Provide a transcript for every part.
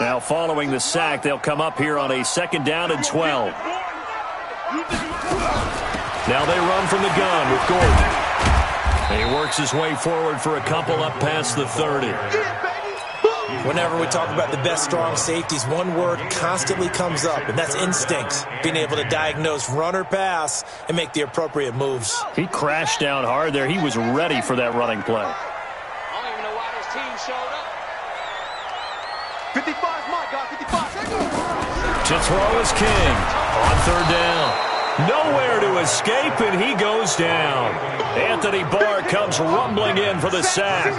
Now following the sack, they'll come up here on a 2nd down and 12. Now they run from the gun with Gordon. He works his way forward for a couple up past the 30. Whenever we talk about the best strong safeties, one word constantly comes up, and that's instinct. Being able to diagnose run or pass and make the appropriate moves. He crashed down hard there. He was ready for that running play. I don't even know why this team showed up. 55 is my guy, 55 seconds. To throw is King on 3rd down. Nowhere to escape, and he goes down. Anthony Barr comes rumbling in for the sack.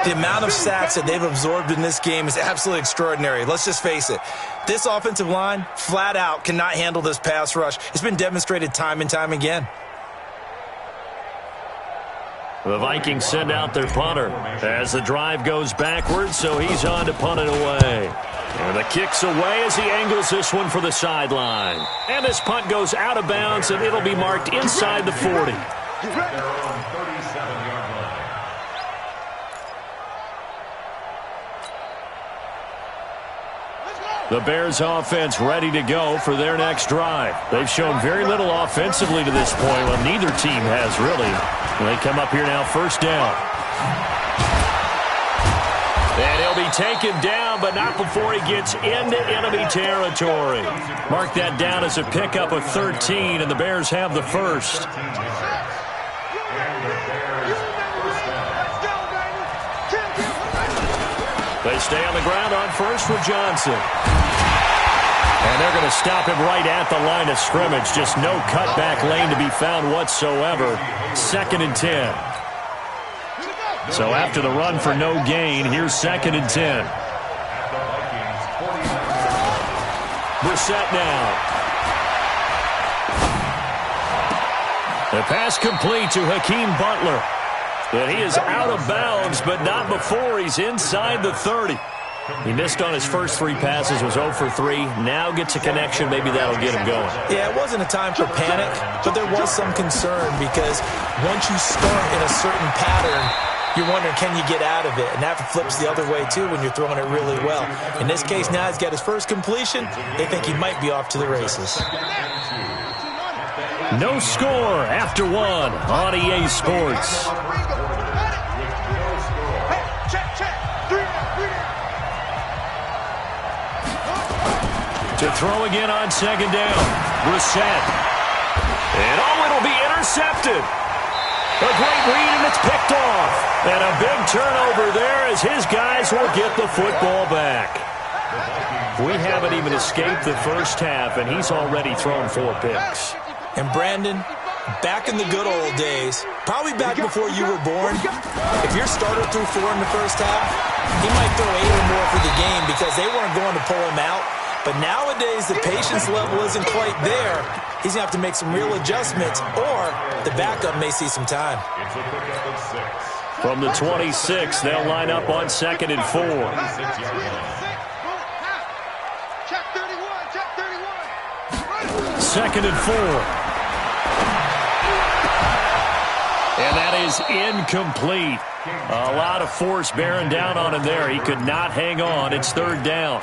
The amount of sacks that they've absorbed in this game is absolutely extraordinary. Let's just face it. This offensive line, flat out, cannot handle this pass rush. It's been demonstrated time and time again. The Vikings send out their punter as the drive goes backwards, so he's on to punt it away. And the kick's away as he angles this one for the sideline. And this punt goes out of bounds, and it'll be marked inside the 40. The Bears offense ready to go for their next drive. They've shown very little offensively to this point. Well, neither team has really. They come up here now 1st down. And he'll be taken down, but not before he gets into enemy territory. Mark that down as a pickup of 13, and the Bears have the first. They stay on the ground on first with Johnson. And they're going to stop him right at the line of scrimmage. Just no cutback lane to be found whatsoever. 2nd and 10. So after the run for no gain, here's 2nd and 10. Brissett now. The pass complete to Hakeem Butler. But he is out of bounds, but not before he's inside the 30. He missed on his first 3 passes, was 0 for 3. Now gets a connection. Maybe that'll get him going. Yeah, it wasn't a time for panic, but there was some concern because once you start in a certain pattern, you're wondering, can you get out of it? And that flips the other way, too, when you're throwing it really well. In this case, now he's got his first completion. They think he might be off to the races. No score after 1 on EA Sports. To throw again on 2nd down. Brissett. And it'll be intercepted. A great read, and it's picked off. And a big turnover there as his guys will get the football back. We haven't even escaped the first half, and he's already thrown 4 picks. And Brandon, back in the good old days, probably back before you were born, if your starter threw 4 in the first half, he might throw 8 or more for the game because they weren't going to pull him out. But nowadays, the patience level isn't quite there. He's going to have to make some real adjustments, or the backup may see some time. From the 26, they'll line up on 2nd and 4. Check 31, check 31. 2nd and 4. And that is incomplete. A lot of force bearing down on him there. He could not hang on. It's 3rd down.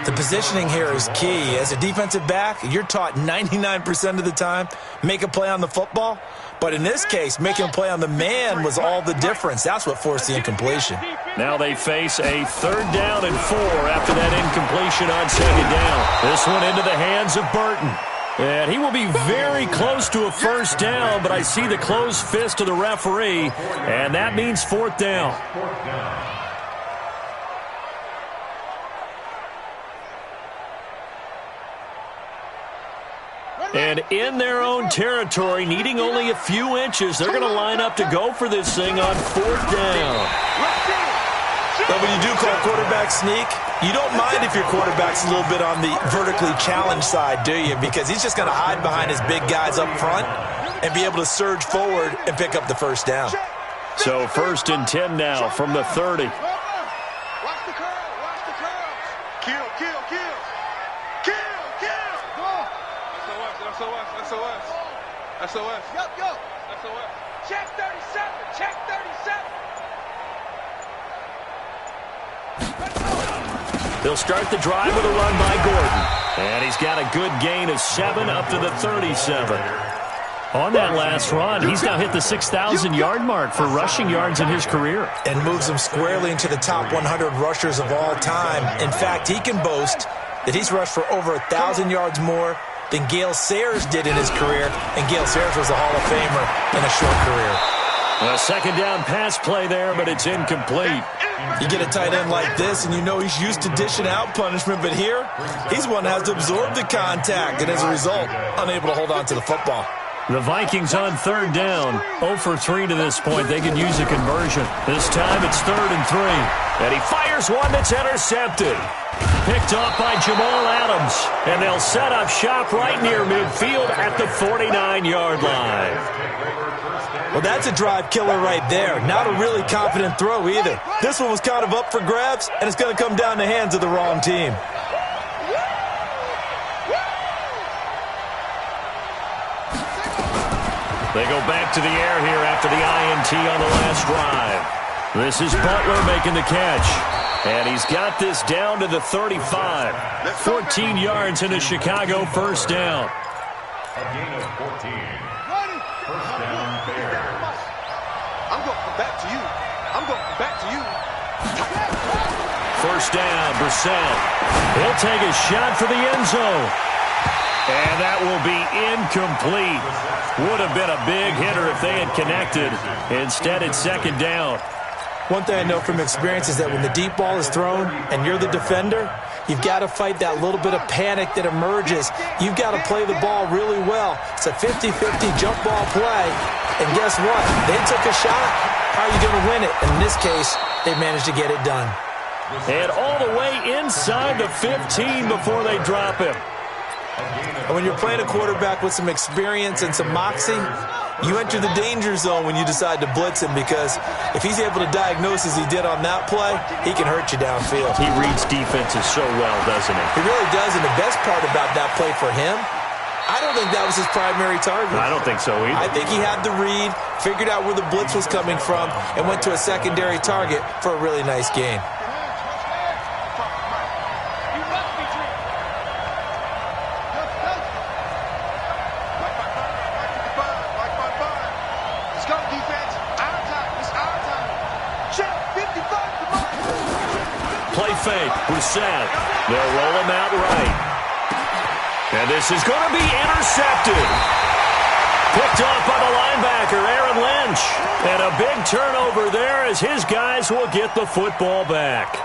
The positioning here is key. As a defensive back, you're taught 99% of the time, make a play on the football. But in this case, making a play on the man was all the difference. That's what forced the incompletion. Now they face a 3rd down and 4 after that incompletion on 2nd down. This one into the hands of Burton. And he will be very close to a 1st down, but I see the closed fist of the referee, and that means 4th down. And in their own territory, needing only a few inches, they're going to line up to go for this thing on 4th down. But when you do call quarterback sneak, you don't mind if your quarterback's a little bit on the vertically challenged side, do you? Because he's just going to hide behind his big guys up front and be able to surge forward and pick up the 1st down. So 1st and 10 now from the 30. Watch the curl, watch the curl. Kill, kill, kill. Kill, kill. Go. SOS, SOS, SOS. SOS. Yup, yup. SOS. Check 37. Check 37. They'll start the drive with a run by Gordon. And he's got a good gain of 7 up to the 37. On that last run, he's now hit the 6,000-yard mark for rushing yards in his career. And moves him squarely into the top 100 rushers of all time. In fact, he can boast that he's rushed for over 1,000 yards more than Gale Sayers did in his career. And Gale Sayers was a Hall of Famer in a short career. A second down pass play there, but it's incomplete. You get a tight end like this, and you know he's used to dishing out punishment, but here, he's one that has to absorb the contact, and as a result, unable to hold on to the football. The Vikings on third down. 0 for 3 to this point. They can use a conversion. This time it's 3rd and 3. And he fires one that's intercepted. Picked off by Jamal Adams. And they'll set up shop right near midfield at the 49-yard line. Well, that's a drive killer right there. Not a really confident throw either. This one was kind of up for grabs, and it's going to come down the hands of the wrong team. They go back to the air here after the INT on the last drive. This is Butler making the catch. And he's got this down to the 35. 14 yards in a Chicago first down. A gain of 14. First down, Bears. I'm going back to you. I'm going back to you. First down, Brissett. He'll take a shot for the end zone. And that will be incomplete. Would have been a big hitter if they had connected. Instead, it's second down. One thing I know from experience is that when the deep ball is thrown and you're the defender, you've got to fight that little bit of panic that emerges. You've got to play the ball really well. It's a 50-50 jump ball play. And guess what? They took a shot. How are you going to win it? And in this case, they managed to get it done. And all the way inside the 15 before they drop him. And when you're playing a quarterback with some experience and some moxie, you enter the danger zone when you decide to blitz him, because if he's able to diagnose as he did on that play, he can hurt you downfield. He reads defenses so well, doesn't he? He really does, and the best part about that play for him, I don't think that was his primary target. I don't think so either. I think he had the read, figured out where the blitz was coming from, and went to a secondary target for a really nice gain. Play fake, Brissett. They'll roll him out right. And this is going to be intercepted. Picked off by the linebacker, Aaron Lynch. And a big turnover there as his guys will get the football back.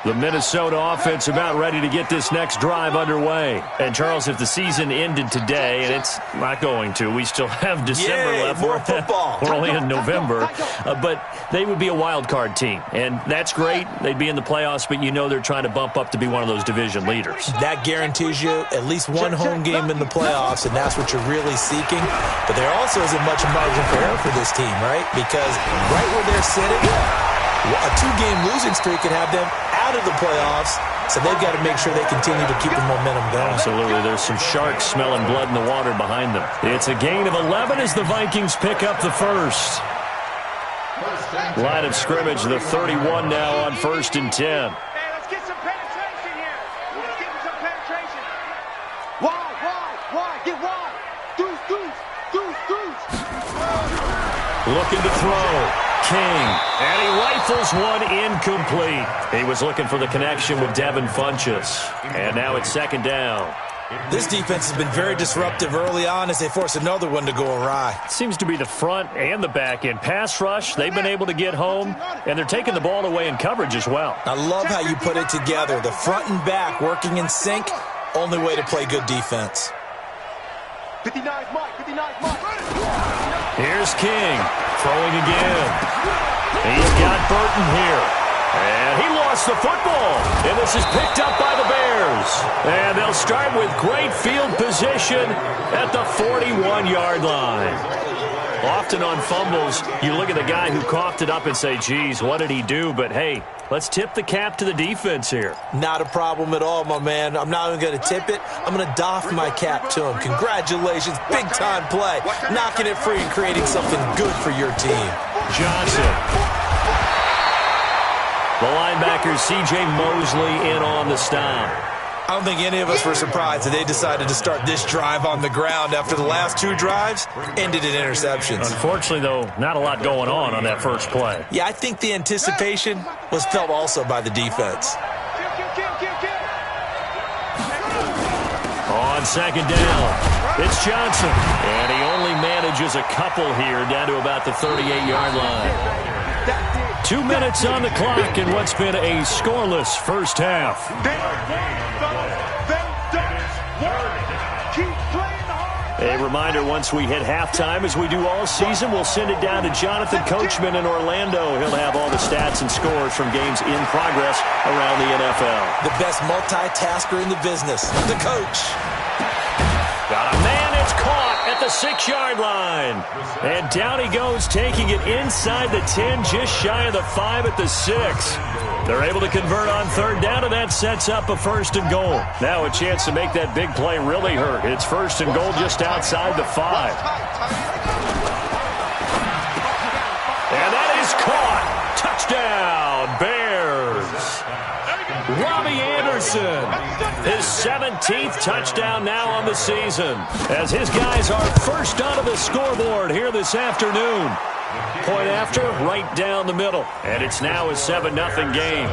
The Minnesota offense about ready to get this next drive underway. And, Charles, if the season ended today, and it's not going to, we still have December left. More football. We're only in November. But they would be a wild card team. And that's great. They'd be in the playoffs, but you know they're trying to bump up to be one of those division leaders. That guarantees you at least one home game in the playoffs, and that's what you're really seeking. But there also isn't much margin for error for this team, right? Because right where they're sitting, a two-game losing streak could have them out of the playoffs, so they've got to make sure they continue to keep the momentum going. Absolutely. There's some sharks smelling blood in the water behind them. It's a gain of 11 as the Vikings pick up the first. Line of scrimmage, the 31 now on 1st and 10. Hey, let's get some penetration here. Let's get some penetration. Wide. Get wide. Deuce. Looking to throw. King, and he rifles one incomplete. He was looking for the connection with Devin Funchess. And now it's second down. This defense has been very disruptive early on as they force another one to go awry. Seems to be the front and the back end. Pass rush, they've been able to get home, and they're taking the ball away in coverage as well. I love how you put it together. The front and back working in sync, only way to play good defense. 59's Mike. Here's King, throwing again. He's got Burton here. And he lost the football. And this is picked up by the Bears. And they'll start with great field position. position at the 41-yard line. Often on fumbles, you look at the guy who coughed it up and say, geez, what did he do? But, hey, let's tip the cap to the defense here. Not a problem at all, my man. I'm not even going to tip it. I'm going to doff my cap to him. Congratulations. Big-time play. Knocking it free and creating something good for your team. Johnson. The linebacker, C.J. Mosley, in on the stop. I don't think any of us were surprised that they decided to start this drive on the ground after the last two drives ended in interceptions. Unfortunately, though, not a lot going on that first play. Yeah, I think the anticipation was felt also by the defense. On second down, it's Johnson. And he only manages a couple here down to about the 38-yard line. 2 minutes on the clock in what's been a scoreless first half. A reminder, once we hit halftime, as we do all season, we'll send it down to Jonathan Coachman in Orlando. He'll have all the stats and scores from games in progress around the NFL. The best multitasker in the business, the coach. Got a man, it's caught at the 6-yard line. And down he goes, taking it inside the 10, just shy of the 5 at the 6. They're able to convert on third down, and that sets up a 1st and goal. Now a chance to make that big play really hurt. It's 1st and goal just outside the 5. And that is caught. Touchdown, Bears. Robbie Anderson, his 17th touchdown now on the season, as his guys are first onto the scoreboard here this afternoon. Point after, right down the middle. And it's now a 7-0 game.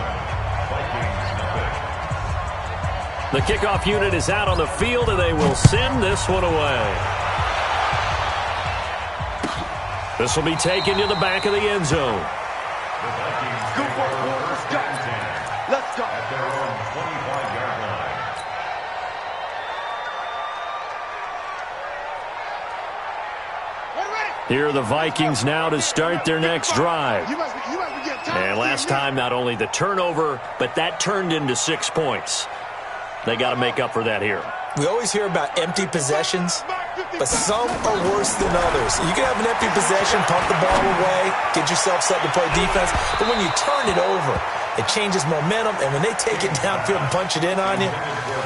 The kickoff unit is out on the field, and they will send this one away. This will be taken to the back of the end zone. Let's go. At their own 25-yard line. Here are the Vikings now to start their next drive. And last time, not only the turnover, but that turned into 6 points. They got to make up for that here. We always hear about empty possessions, but some are worse than others. You can have an empty possession, pump the ball away, get yourself set to play defense, but when you turn it over, it changes momentum, and when they take it downfield and punch it in on you,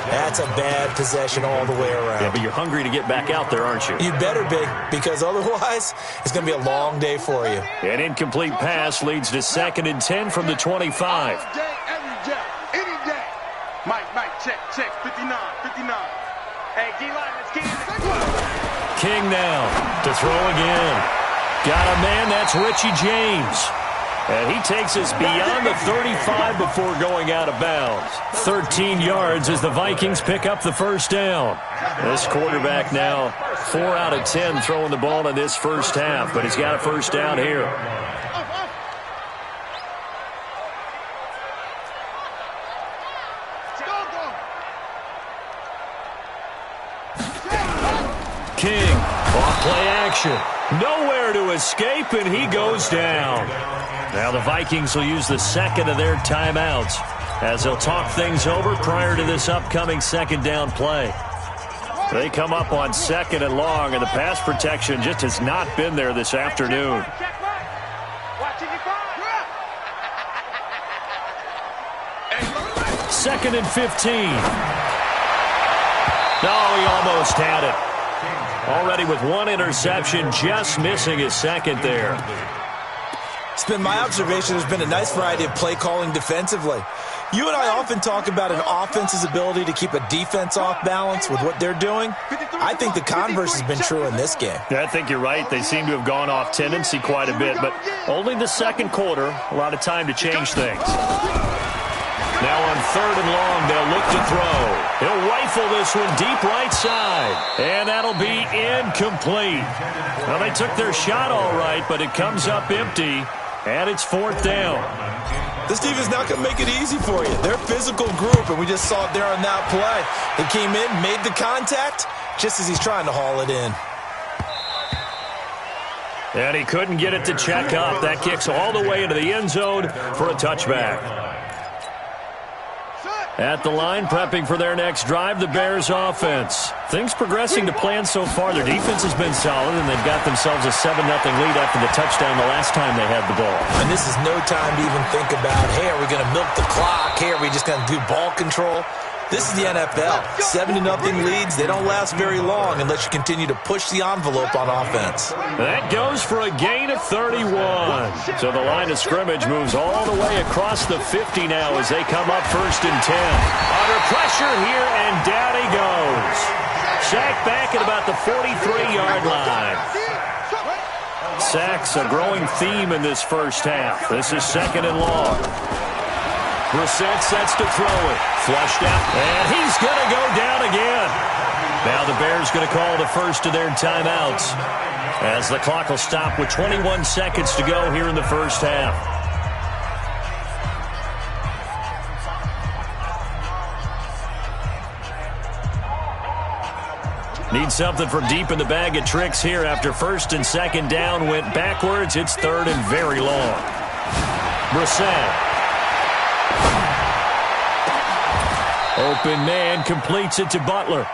that's a bad possession all the way around. Yeah, but you're hungry to get back out there, aren't you? You better be, because otherwise, it's going to be a long day for you. An incomplete pass leads to 2nd and 10 from the 25. Every day, any day. Mike, check, 59. Hey, D-line, let's get in. King now to throw again. Got a man, that's Richie James. And he takes us beyond the 35 before going out of bounds. 13 yards as the Vikings pick up the 1st down. This quarterback now 4 out of 10 throwing the ball in this first half, but he's got a 1st down here. King, off play action. Nowhere to escape, and he goes down. Now the Vikings will use the 2nd of their timeouts as they'll talk things over prior to this upcoming 2nd down play. They come up on 2nd and long, and the pass protection just has not been there this afternoon. 2nd and 15. No, he almost had it. Already with 1 interception, just missing his 2nd there. It's been my observation there's been a nice variety of play calling defensively. You and I often talk about an offense's ability to keep a defense off balance with what they're doing. I think the converse has been true in this game. Yeah, I think you're right. They seem to have gone off tendency quite a bit, but only the 2nd quarter, a lot of time to change things. Now on 3rd and long, they'll look to throw. He'll rifle this one deep right side, and that'll be incomplete. Well, they took their shot all right, but it comes up empty, and it's 4th down. This team is not going to make it easy for you. They're a physical group, and we just saw it there on that play. He came in, made the contact, just as he's trying to haul it in. And he couldn't get it to check up. That kicks all the way into the end zone for a touchback. At the line, prepping for their next drive, the Bears offense. Things progressing to plan so far. Their defense has been solid, and they've got themselves a 7-0 lead after the touchdown the last time they had the ball. And this is no time to even think about, hey, are we going to milk the clock? Hey, are we just going to do ball control? This is the NFL. 7-0 leads, they don't last very long unless you continue to push the envelope on offense. That goes for a gain of 31. So the line of scrimmage moves all the way across the 50 now as they come up 1st and 10. Under pressure here, and down he goes. Sacked back at about the 43-yard line. Sacks a growing theme in this first half. This is 2nd and long. Brissett sets to throw it. Flushed out. And he's going to go down again. Now the Bears going to call the first of their timeouts as the clock will stop with 21 seconds to go here in the first half. Need something from deep in the bag of tricks here after 1st and 2nd down went backwards. It's 3rd and very long. Brissett. Open man completes it to Butler.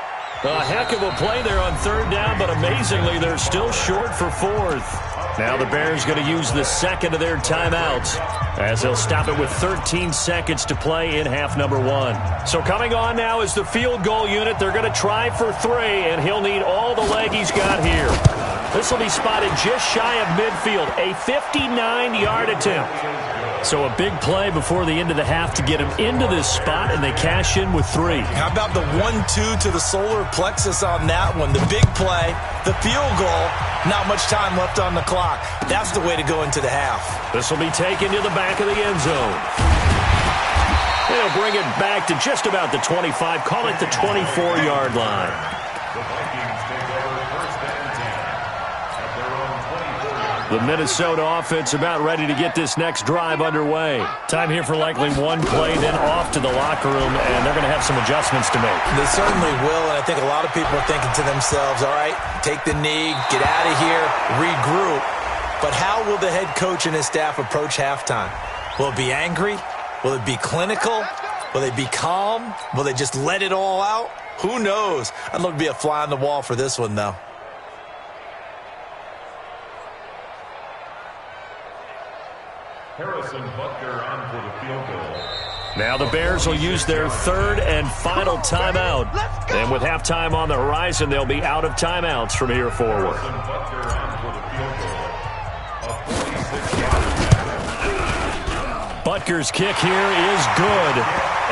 A heck of a play there on 3rd down, but amazingly, they're still short for 4th. Now the Bears going to use the 2nd of their timeouts as they'll stop it with 13 seconds to play in half number 1. So coming on now is the field goal unit. They're going to try for 3, and he'll need all the leg he's got here. This will be spotted just shy of midfield, a 59-yard attempt. So a big play before the end of the half to get him into this spot, and they cash in with 3. How about the 1-2 to the solar plexus on that one? The big play, the field goal, not much time left on the clock. That's the way to go into the half. This will be taken to the back of the end zone. They'll bring it back to just about the 25, call it the 24-yard line. The Minnesota offense about ready to get this next drive underway. Time here for likely one play, then off to the locker room, and they're going to have some adjustments to make. They certainly will, and I think a lot of people are thinking to themselves, all right, take the knee, get out of here, regroup. But how will the head coach and his staff approach halftime? Will it be angry? Will it be clinical? Will they be calm? Will they just let it all out? Who knows? I'd love to be a fly on the wall for this one, though. Harrison Butker on for the field goal. Now the Bears will use their 3rd and final timeout. And with halftime on the horizon, they'll be out of timeouts from here forward. Harrison Butker on for the field goal. A 46-yard. Butker's kick here is good.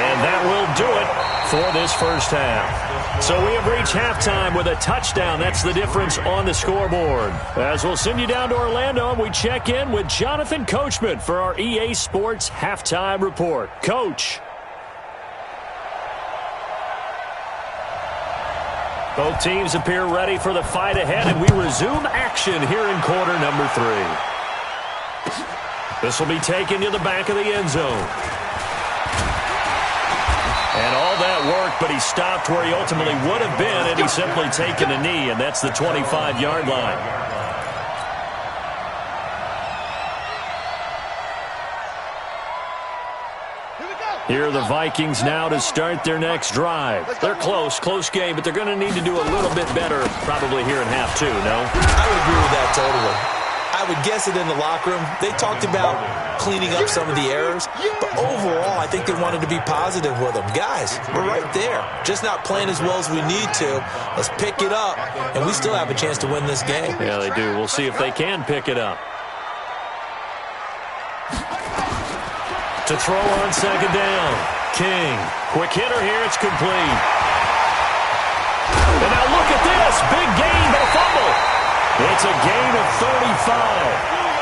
And that will do it for this first half. So we have reached halftime with a touchdown. That's the difference on the scoreboard. As we'll send you down to Orlando, and we check in with Jonathan Coachman for our EA Sports Halftime Report. Coach. Both teams appear ready for the fight ahead, and we resume action here in quarter number 3. This will be taken to the back of the end zone. And all that worked, but he stopped where he ultimately would have been, and he's simply taken a knee, and that's the 25-yard line. Here are the Vikings now to start their next drive. They're close game, but they're going to need to do a little bit better probably here in half 2, no? I would agree with that totally. I would guess it in the locker room. They talked about cleaning up some of the errors, but overall, I think they wanted to be positive with them. Guys, we're right there. Just not playing as well as we need to. Let's pick it up, and we still have a chance to win this game. Yeah, they do. We'll see if they can pick it up. To throw on 2nd down. King. Quick hitter here. It's complete. And now look at this. Big gain, but a fumble. It's a gain of 35.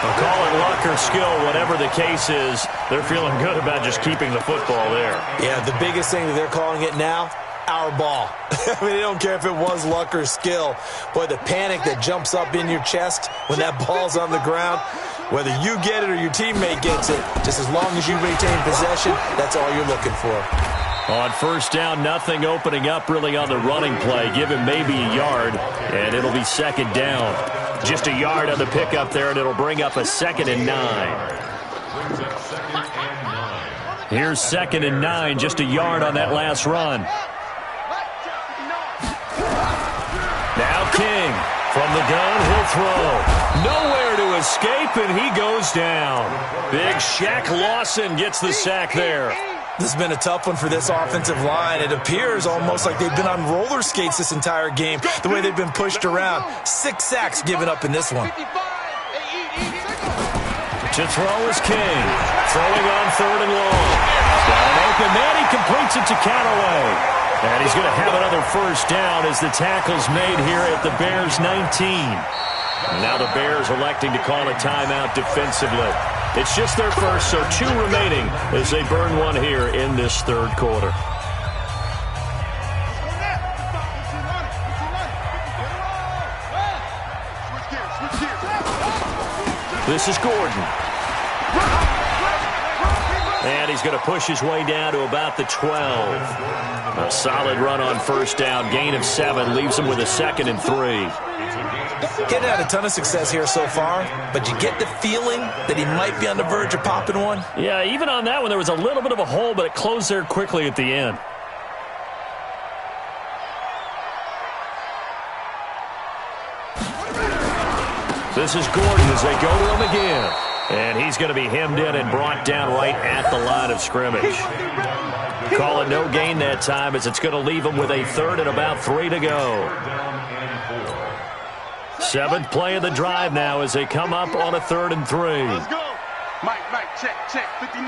I'll call it luck or skill, whatever the case is. They're feeling good about just keeping the football there. Yeah, the biggest thing that they're calling it now, our ball. I mean, they don't care if it was luck or skill. Boy, the panic that jumps up in your chest when that ball's on the ground, whether you get it or your teammate gets it, just as long as you retain possession, that's all you're looking for. On 1st down, nothing opening up really on the running play. Give him maybe a yard, and it'll be 2nd down. Just a yard on the pickup there, and it'll bring up a 2nd and 9. Here's 2nd and 9, just a yard on that last run. Now King. From the gun, he'll throw. Nowhere to escape, and he goes down. Big Shaq Lawson gets the sack there. This has been a tough one for this offensive line. It appears almost like they've been on roller skates this entire game, the way they've been pushed around. 6 sacks given up in this one. To throw is King. Throwing on 3rd and long. Got an open man. He completes it to Callaway. And he's going to have another first down as the tackle's made here at the Bears' 19. Now the Bears electing to call a timeout defensively. It's just their first, so 2 remaining as they burn one here in this 3rd quarter. This is Gordon. And he's going to push his way down to about the 12. A solid run on first down. Gain of 7 leaves him with a 2nd and 3. He hadn't had a ton of success here so far, but you get the feeling that he might be on the verge of popping one. Yeah, even on that one, there was a little bit of a hole, but it closed there quickly at the end. This is Gordon as they go to him again. And he's going to be hemmed in and brought down right at the line of scrimmage. Call it no gain that time as it's going to leave him with a 3rd and about 3 to go. 7th play of the drive now as they come up on a 3rd and 3. Let's go. Mike, check. 59.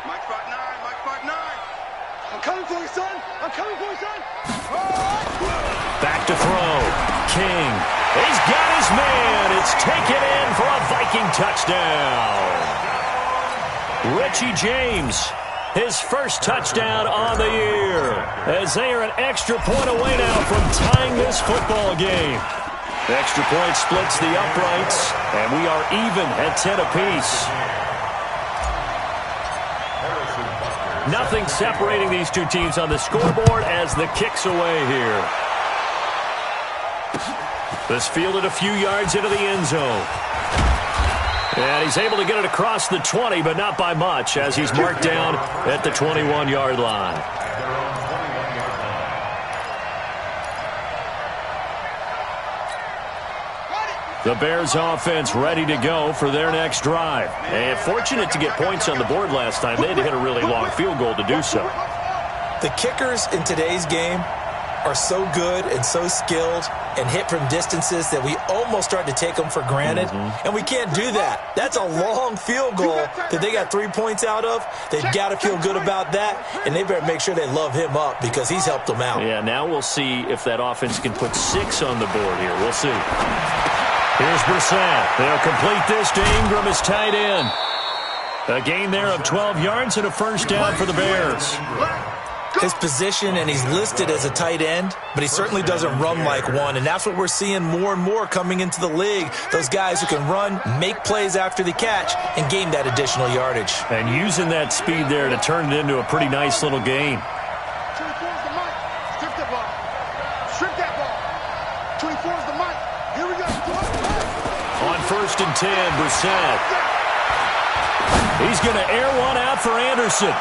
Mike 5'9". I'm coming for you, son. Back to throw. King. He's got his man. It's taken in for a Viking touchdown. Richie James, his first touchdown on the year, as they are an extra point away now from tying this football game. The extra point splits the uprights, and we are even at 10 apiece. Nothing separating these two teams on the scoreboard as the kick's away here. This fielded a few yards into the end zone. And he's able to get it across the 20, but not by much, as he's marked down at the 21-yard line. The Bears offense ready to go for their next drive. And fortunate to get points on the board last time. They had to hit a really long field goal to do so. The kickers in today's game are so good and so skilled and hit from distances that we almost start to take them for granted. And we can't do that. That's a long field goal that they got 3 points out of. They've got to feel good about that, and they better make sure they love him up because he's helped them out. Yeah, now we'll see if that offense can put 6 on the board here. We'll see. Here's Brissett. They'll complete this to Ingram as tight end. A gain there of 12 yards and a first down for the Bears. His position, and he's listed as a tight end, but he certainly doesn't run like one, and that's what we're seeing more and more coming into the league. Those guys who can run, make plays after the catch, and gain that additional yardage. And using that speed there to turn it into a pretty nice little gain. 24 is the mic. Strip that ball. Strip that ball. 24 is the mic. Here we go. On 1st and 10, Brissett. He's going to air one out for Anderson.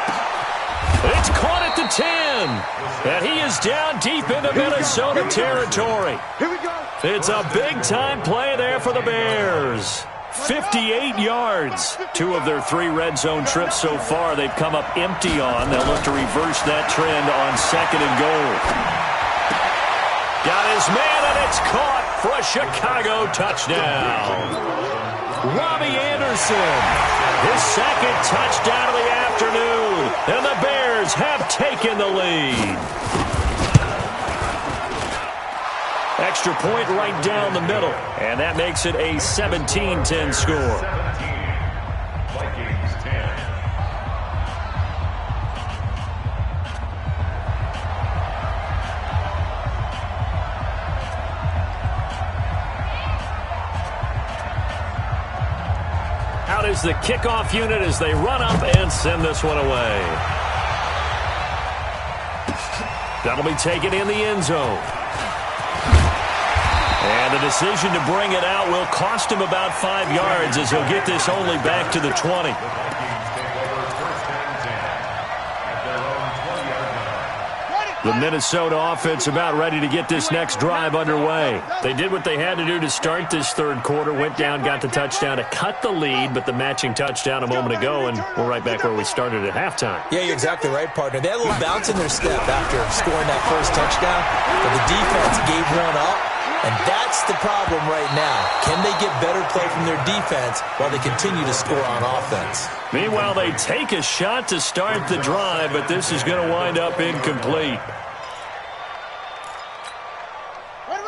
It's caught at the 10. And he is down deep into Minnesota territory. Here we go. It's a big-time play there for the Bears. 58 yards. 2 of their 3 red zone trips so far they've come up empty on. They'll look to reverse that trend on 2nd and goal. Got his man, and it's caught for a Chicago touchdown. Robbie Anderson, his 2nd touchdown of the afternoon, and the Bears have taken the lead. Extra point right down the middle, and that makes it a 17-10 score. Vikings 10. Out is the kickoff unit as they run up and send this one away. That'll be taken in the end zone. And And the decision to bring it out will cost him about 5 yards as he'll get this only back to the 20. The Minnesota offense about ready to get this next drive underway. They did what they had to do to start this third quarter, went down, got the touchdown to cut the lead, but the matching touchdown a moment ago, and we're right back where we started at halftime. Yeah, you're exactly right, partner. They had a little bounce in their step after scoring that first touchdown, but the defense gave one up, and that's the problem right now. Can they get better play from their defense while they continue to score on offense? Meanwhile, they take a shot to start the drive, but this is going to wind up incomplete.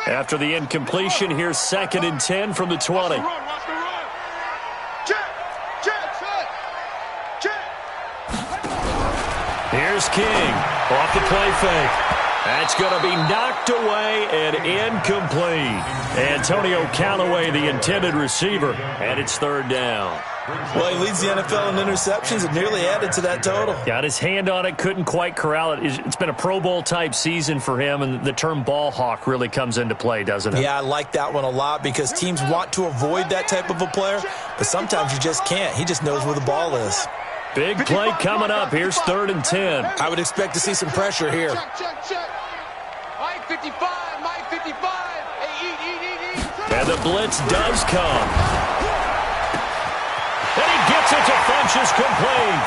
After the incompletion, here's 2nd and 10 from the 20. Here's King off the play fake. That's going to be knocked away and incomplete. Antonio Callaway, the intended receiver, and it's 3rd down. Well, he leads the NFL in interceptions and nearly added to that total. Got his hand on it, couldn't quite corral it. It's been a Pro Bowl-type season for him, and the term ball hawk really comes into play, doesn't it? Yeah, I like that one a lot because teams want to avoid that type of a player, but sometimes you just can't. He just knows where the ball is. Big play coming up. Here's 3rd and 10. I would expect to see some pressure here. Check. Mike 55, Mike 55. Hey, eat. And the blitz does come. And he gets it to Funchess complete.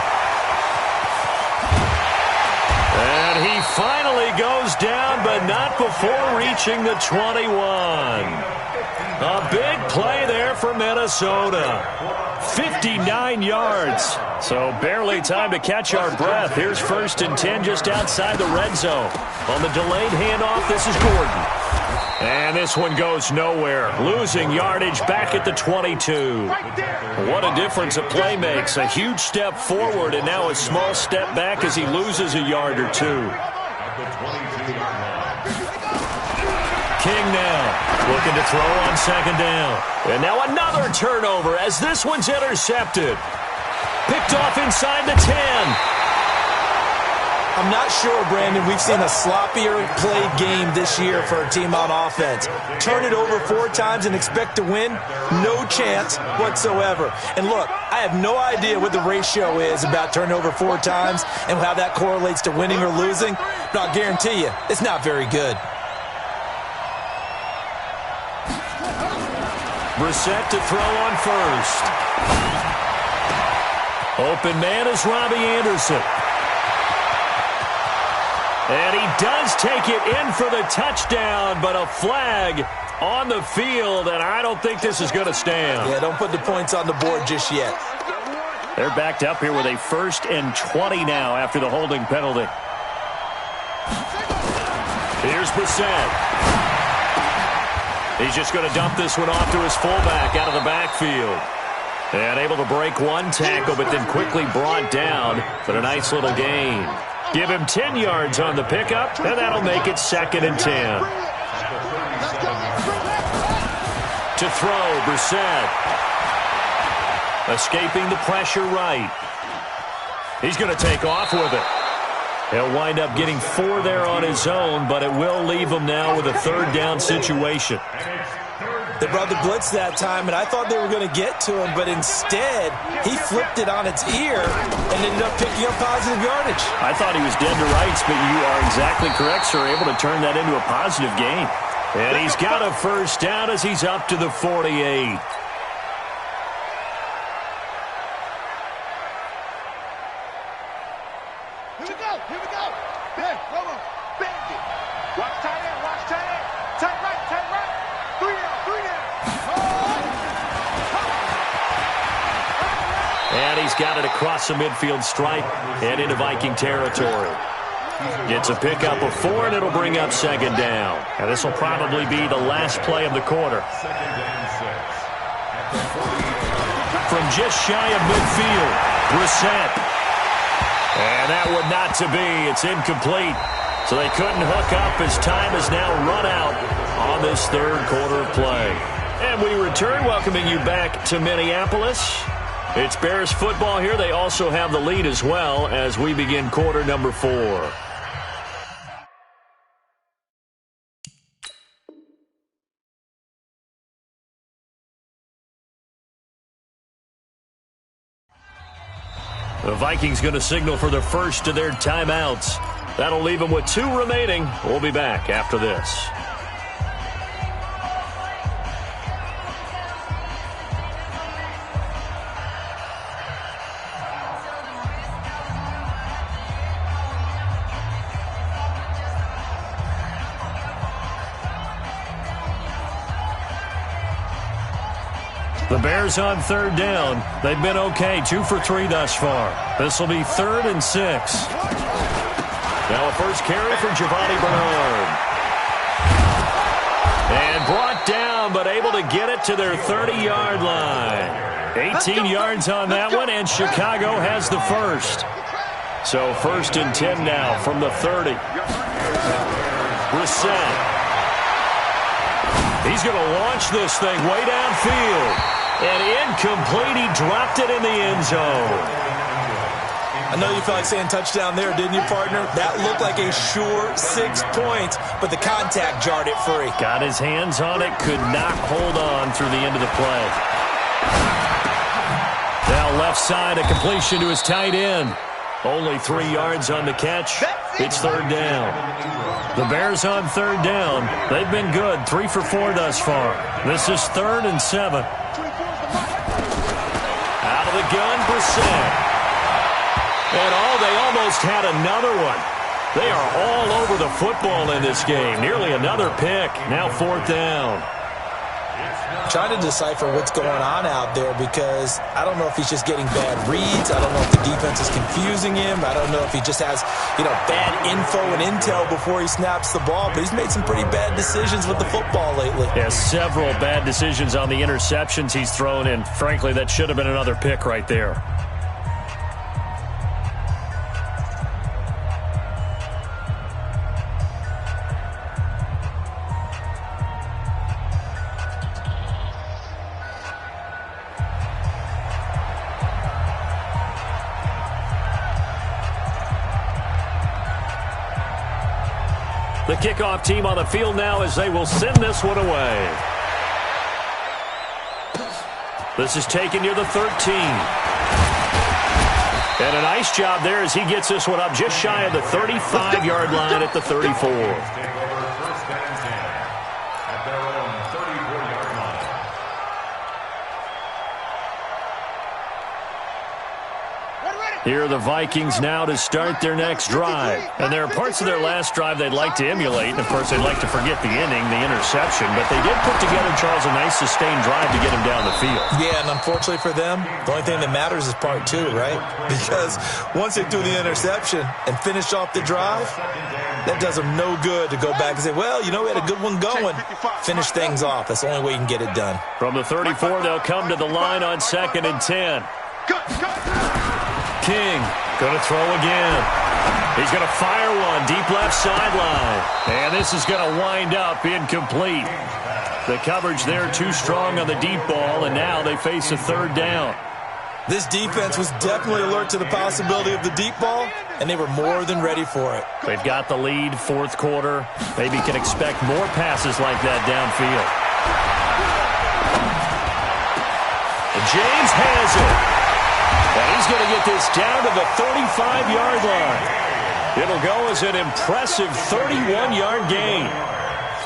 And he finally goes down, but not before reaching the 21. A big play there for Minnesota. 59 yards. So barely time to catch our breath. Here's 1st and 10 just outside the red zone. On the delayed handoff, this is Gordon. And this one goes nowhere. Losing yardage back at the 22. What a difference a play makes. A huge step forward and now a small step back as he loses a yard or two. King now looking to throw on 2nd down. And now another turnover as this one's intercepted. Picked off inside the 10. I'm not sure, Brandon, we've seen a sloppier played game this year for a team on offense. Turn it over 4 times and expect to win? No chance whatsoever. And look, I have no idea what the ratio is about turning over 4 times and how that correlates to winning or losing, but I'll guarantee you, it's not very good. Brissett to throw on 1st. Open man is Robbie Anderson. And he does take it in for the touchdown, but a flag on the field, and I don't think this is going to stand. Yeah, don't put the points on the board just yet. They're backed up here with a 1st and 20 now after the holding penalty. Here's Brissett. He's just going to dump this one off to his fullback out of the backfield. And able to break one tackle, but then quickly brought down. But a nice little gain. Give him 10 yards on the pickup, and that'll make it 2nd and 10. To throw, Brissett. Escaping the pressure right. He's going to take off with it. He'll wind up getting 4 there on his own, but it will leave him now with a 3rd down situation. They brought the blitz that time, and I thought they were going to get to him, but instead, he flipped it on its ear and ended up picking up positive yardage. I thought he was dead to rights, but you are exactly correct, sir, able to turn that into a positive gain. And he's got a 1st down as he's up to the 48. Here we go. Hey, Romo, bend it. Watch tight end, tight right. 3 down. And he's got it across the midfield stripe and into Viking territory. Gets a pickup of 4, and it'll bring up 2nd down. And this will probably be the last play of the quarter. From just shy of midfield, Brissett. And that one not to be. It's incomplete. So they couldn't hook up as time has now run out on this 3rd quarter of play. And we return, welcoming you back to Minneapolis. It's Bears football here. They also have the lead as well as we begin quarter number 4. The Vikings going to signal for the first of their timeouts. That'll leave them with 2 remaining. We'll be back after this. The Bears on 3rd down. They've been okay, 2 for 3 thus far. This will be 3rd and 6. Now a first carry for Giovanni Bernard. And brought down, but able to get it to their 30-yard line. 18 yards on that one, and Chicago has the first. So 1st and 10 now from the 30. Brissett. He's going to launch this thing way downfield. And incomplete. He dropped it in the end zone. I know you felt like saying touchdown there, didn't you, partner? That looked like a sure 6 points, but the contact jarred it free. Got his hands on it, could not hold on through the end of the play. Now left side, a completion to his tight end. Only 3 yards on the catch. It's 3rd down. The Bears on 3rd down. They've been good, 3 for 4 thus far. This is 3rd and 7. Out of the gun, Brissett. And they almost had another one. They are all over the football in this game. Nearly another pick. Now 4th down. Trying to decipher what's going on out there because I don't know if he's just getting bad reads. I don't know if the defense is confusing him. I don't know if he just has, bad info and intel before he snaps the ball. But he's made some pretty bad decisions with the football lately. Yeah, several bad decisions on the interceptions he's thrown in. Frankly, that should have been another pick right there. The kickoff team on the field now as they will send this one away. This is taken near the 13. And a nice job there as he gets this one up just shy of the 35-yard line at the 34. Here are the Vikings now to start their next drive. And there are parts of their last drive they'd like to emulate. And, of course, they'd like to forget the inning, the interception. But they did put together, Charles, a nice sustained drive to get him down the field. Yeah, and unfortunately for them, the only thing that matters is part 2, right? Because once they threw the interception and finished off the drive, that does them no good to go back and say, well, we had a good one going. Finish things off. That's the only way you can get it done. From the 34, they'll come to the line on 2nd and 10. King going to throw again. He's going to fire one deep left sideline. And this is going to wind up incomplete. The coverage there too strong on the deep ball, and now they face a 3rd down. This defense was definitely alert to the possibility of the deep ball, and they were more than ready for it. They've got the lead, 4th quarter. Maybe can expect more passes like that downfield. And James has it. And he's going to get this down to the 35-yard line. It'll go as an impressive 31-yard gain.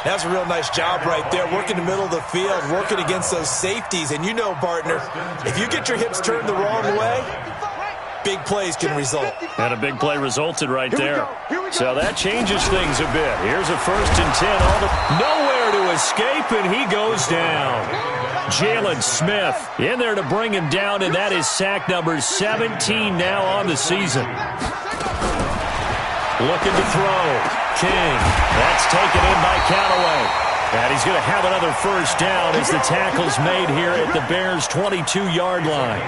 That's a real nice job right there, working the middle of the field, working against those safeties. And partner, if you get your hips turned the wrong way, big plays can result. And a big play resulted right there. So that changes things a bit. Here's a 1st and 10. Nowhere to escape, and he goes down. Jalen Smith in there to bring him down, and that is sack number 17 now on the season. Looking to throw. King. That's taken in by Callaway. And he's going to have another 1st down as the tackle's made here at the Bears' 22-yard line.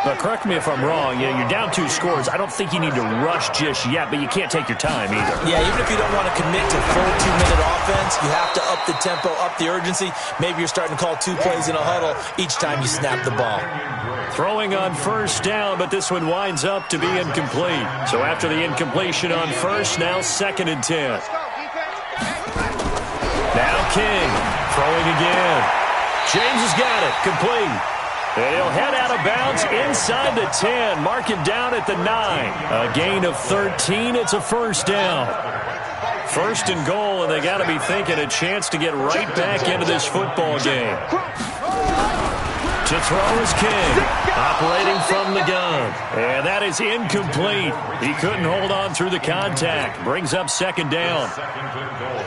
But correct me if I'm wrong, you're down 2 scores. I don't think you need to rush just yet, but you can't take your time either. Yeah, even if you don't want to commit to full 2-minute offense, you have to up the tempo, up the urgency. Maybe you're starting to call 2 plays in a huddle each time you snap the ball. Throwing on 1st down, but this one winds up to be incomplete. So after the incompletion on 1st, now 2nd and 10. Now King throwing again. James has got it, complete. And he'll head out of bounds inside the 10, marking down at the 9. A gain of 13. It's a first down. First and goal, and they got to be thinking a chance to get right back into this football game. To throw is King, operating from the gun. And that is incomplete. He couldn't hold on through the contact. Brings up second down.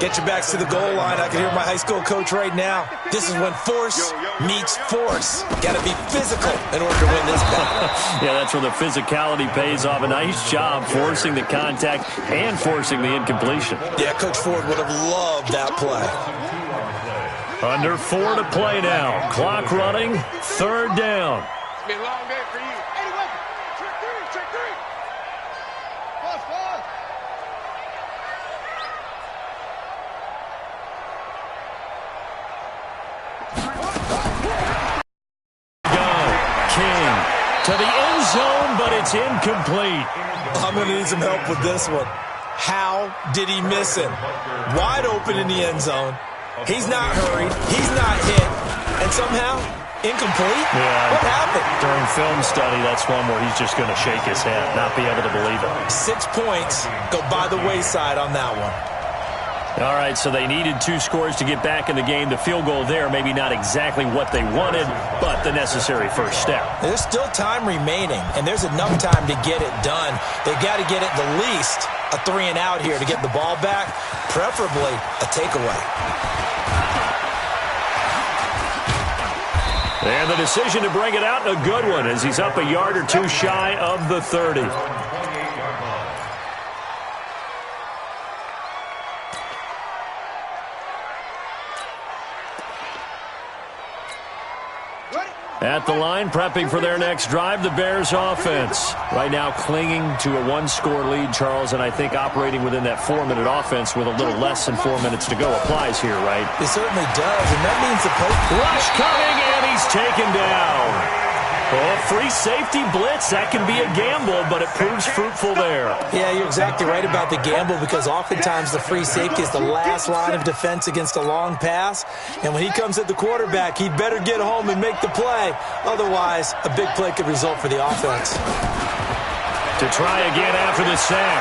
Get your backs to the goal line. I can hear my high school coach right now. This is when force meets force. Got to be physical in order to win this battle. Yeah, that's where the physicality pays off. A nice job forcing the contact and forcing the incompletion. Yeah, Coach Ford would have loved that play. Under 4 to play now. Clock running. Third down. It's been a long day for you. Anyway, trick three. Pause. King to the end zone, but it's incomplete. I'm going to need some help with this one. How did he miss him? Wide open in the end zone. He's not hurried. He's not hit. And somehow, incomplete? Yeah. What happened? During film study, that's one where he's just going to shake his head, not be able to believe it. 6 points go by the wayside on that one. All right, so they needed 2 scores to get back in the game. The field goal there, maybe not exactly what they wanted, but the necessary first step. There's still time remaining, and there's enough time to get it done. They've got to get at the least a 3 and out here to get the ball back, preferably a takeaway. And the decision to bring it out, a good one, as he's up a yard or 2 shy of the 30. At the line, prepping for their next drive, the Bears offense. Right now clinging to a 1-score lead, Charles, and I think operating within that 4-minute offense with a little less than 4 minutes to go applies here, right? It certainly does, and that means the post rush coming, and he's taken down. Oh, free safety blitz, that can be a gamble, but it proves fruitful there. Yeah, you're exactly right about the gamble, because oftentimes the free safety is the last line of defense against a long pass. And when he comes at the quarterback, he'd better get home and make the play. Otherwise, a big play could result for the offense. To try again after the sack.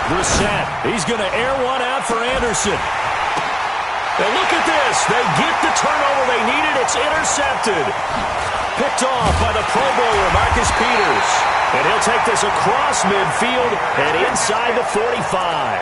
Brissett, he's going to air one out for Anderson. And look at this. They get the turnover they needed. It's intercepted. Picked off by the Pro Bowler, Marcus Peters. And he'll take this across midfield and inside the 45.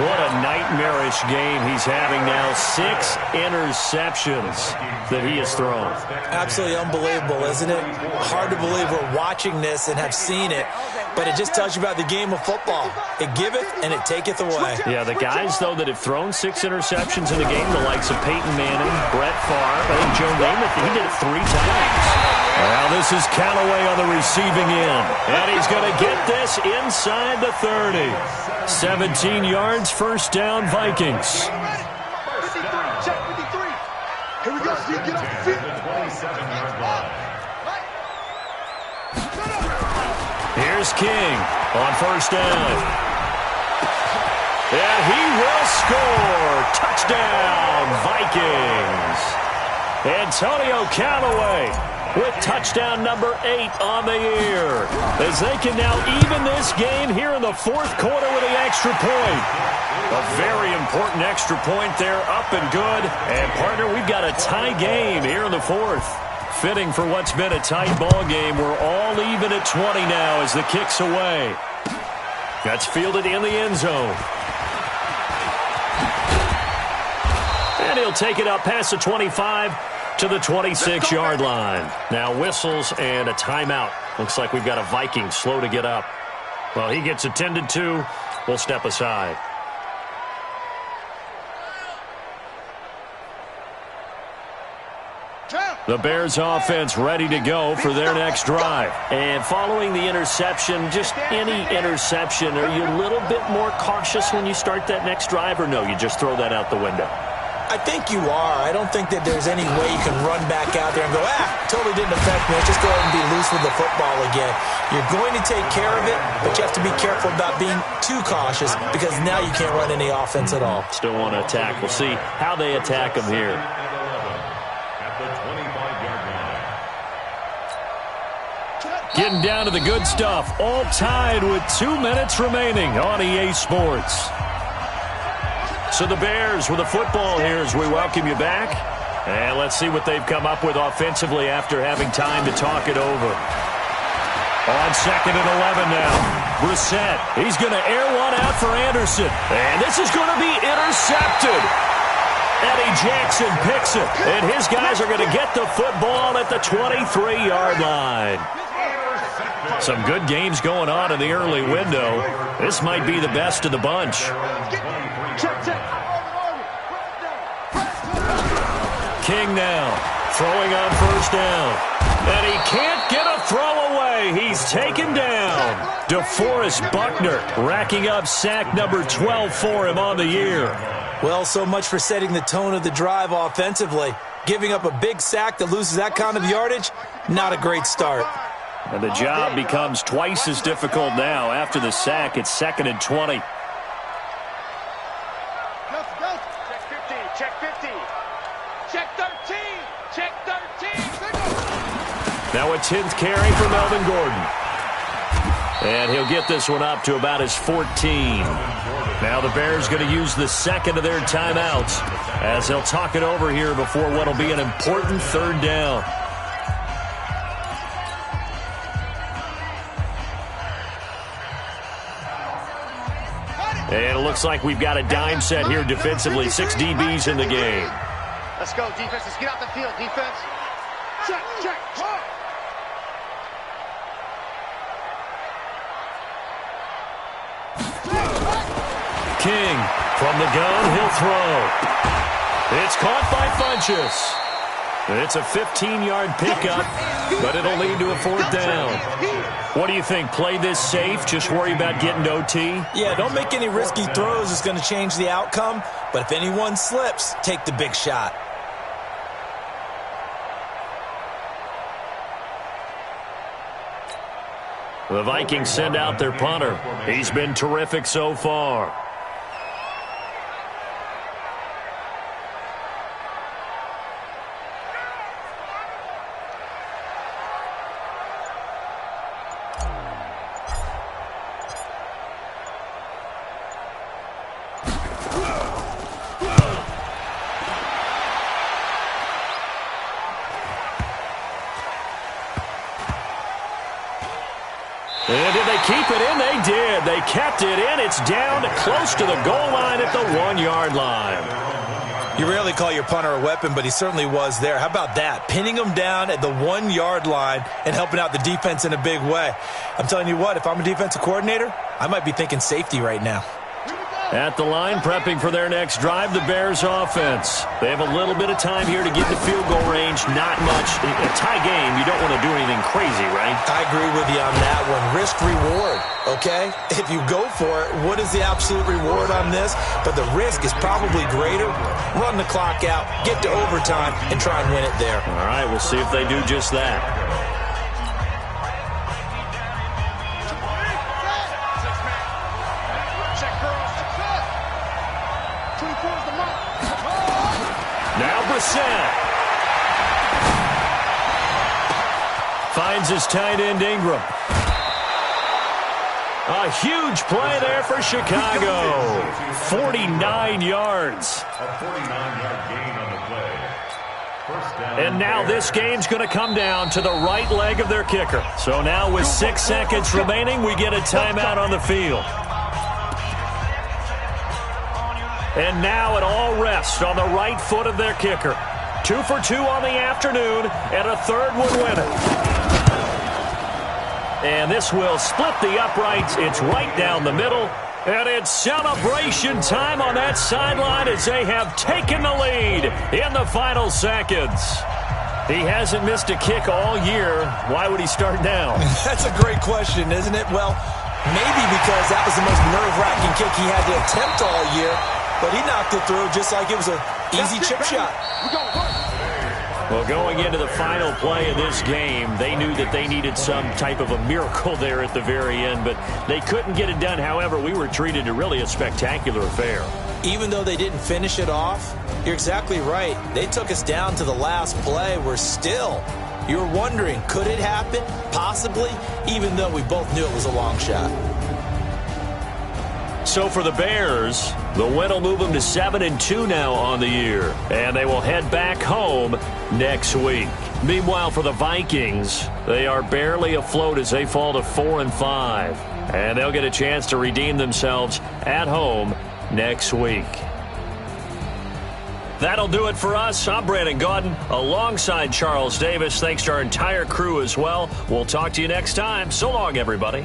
What a nightmarish game he's having now. 6 interceptions that he has thrown. Absolutely unbelievable, isn't it? Hard to believe we're watching this and have seen it. But it just tells you about the game of football. It giveth and it taketh away. Yeah, the guys, though, that have thrown 6 interceptions in the game, the likes of Peyton Manning, Brett Favre, I think Joe Namath, he did it 3 times. Now this is Callaway on the receiving end. And he's going to get this inside the 30. 17 yards, first down, Vikings. 53, check 53. Here we go, see, get off the field. 27-yard line. Here's King on first down. And he will score. Touchdown, Vikings. Antonio Callaway with touchdown number 8 on the year, as they can now even this game here in the 4th quarter with an extra point. A very important extra point there, up and good. And, partner, we've got a tie game here in the 4th. Fitting for what's been a tight ball game. We're all even at 20 now as the kick's away. That's fielded in the end zone. And he'll take it up past the 25 to the 26-yard line. Now whistles and a timeout. Looks like we've got a Viking slow to get up. Well, he gets attended to. We'll step aside. The Bears offense ready to go for their next drive. And following the interception, just any interception, are you a little bit more cautious when you start that next drive, or no, you just throw that out the window? I think you are. I don't think that there's any way you can run back out there and go, totally didn't affect me. Let's just go ahead and be loose with the football again. You're going to take care of it, but you have to be careful about being too cautious, because now you can't run any offense at all. Still want to attack. We'll see how they attack them here. Getting down to the good stuff. All tied with 2 minutes remaining on EA Sports. So the Bears with the football here as we welcome you back. And let's see what they've come up with offensively after having time to talk it over. On 2nd and 11 now. Brissett, he's going to air one out for Anderson. And this is going to be intercepted. Eddie Jackson picks it. And his guys are going to get the football at the 23-yard line. Some good games going on in the early window. This might be the best of the bunch. King now, throwing on 1st down. And he can't get a throw away. He's taken down. DeForest Buckner racking up sack number 12 for him on the year. Well, so much for setting the tone of the drive offensively. Giving up a big sack that loses that kind of yardage, not a great start. And the job becomes twice as difficult now. After the sack, it's 2nd and 20. Check 50, check 50. Check 13, check 13. Now a 10th carry for Melvin Gordon. And he'll get this one up to about his 14. Now the Bears going to use the second of their timeouts as they'll talk it over here before what will be an important 3rd down. And it looks like we've got a dime set here defensively. 6 DBs in the game. Let's go, defense. Let's get out the field, defense. Check, check, check. King from the gun, he'll throw. It's caught by Funchess. It's a 15-yard pickup, but it'll lead to a 4th down. What do you think? Play this safe, just worry about getting to OT? Yeah, don't make any risky throws. It's going to change the outcome. But if anyone slips, take the big shot. The Vikings send out their punter. He's been terrific so far. And did they keep it in? They did. They kept it in. It's down close to the goal line at the 1-yard line. You rarely call your punter a weapon, but he certainly was there. How about that? Pinning him down at the 1-yard line and helping out the defense in a big way. I'm telling you what, if I'm a defensive coordinator, I might be thinking safety right now. At the line, prepping for their next drive, the Bears offense. They have a little bit of time here to get to field goal range. Not much. A tie game, you don't want to do anything crazy, right? I agree with you on that one. Risk-reward, okay? If you go for it, what is the absolute reward on this? But the risk is probably greater. Run the clock out, get to overtime, and try and win it there. All right, we'll see if they do just that. Now Brissett finds his tight end Ingram. A huge play there for Chicago. 49 yards. A 49-yard gain on the play. First down. And now this game's going to come down to the right leg of their kicker. So now with 6 seconds remaining, we get a timeout on the field. And now it all rests on the right foot of their kicker. 2 for 2 on the afternoon, and a third would win it. And this will split the uprights. It's right down the middle. And it's celebration time on that sideline as they have taken the lead in the final seconds. He hasn't missed a kick all year. Why would he start now? That's a great question, isn't it? Well, maybe because that was the most nerve-wracking kick he had to attempt all year. But he knocked it through just like it was an easy chip shot. Well, going into the final play of this game, they knew that they needed some type of a miracle there at the very end, but they couldn't get it done. However, we were treated to really a spectacular affair. Even though they didn't finish it off, you're exactly right. They took us down to the last play. We're still You were wondering, could it happen? Possibly, even though we both knew it was a long shot. So for the Bears, the win will move them to 7-2 now on the year, and they will head back home next week. Meanwhile, for the Vikings, they are barely afloat as they fall to 4-5, and they'll get a chance to redeem themselves at home next week. That'll do it for us. I'm Brandon Gaudin alongside Charles Davis. Thanks to our entire crew as well. We'll talk to you next time. So long, everybody.